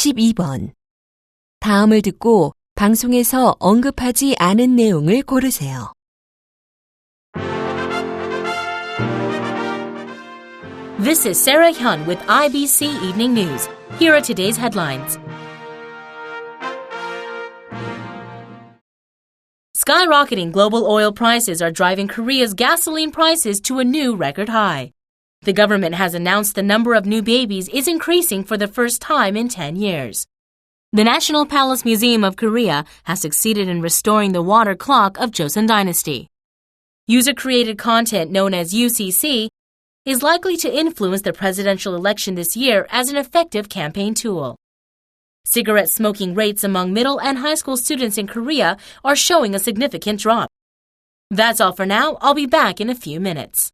12번. 다음을 듣고 방송에서 언급하지 않은 내용을 고르세요. This is Sarah Hyun with IBC Evening News. Here are today's headlines. Skyrocketing global oil prices are driving Korea's gasoline prices to a new record high. The government has announced the number of new babies is increasing for the first time in 10 years. The National Palace Museum of Korea has succeeded in restoring the water clock of Joseon Dynasty. User-created content known as UCC is likely to influence the presidential election this year as an effective campaign tool. Cigarette smoking rates among middle and high school students in Korea are showing a significant drop. That's all for now. I'll be back in a few minutes.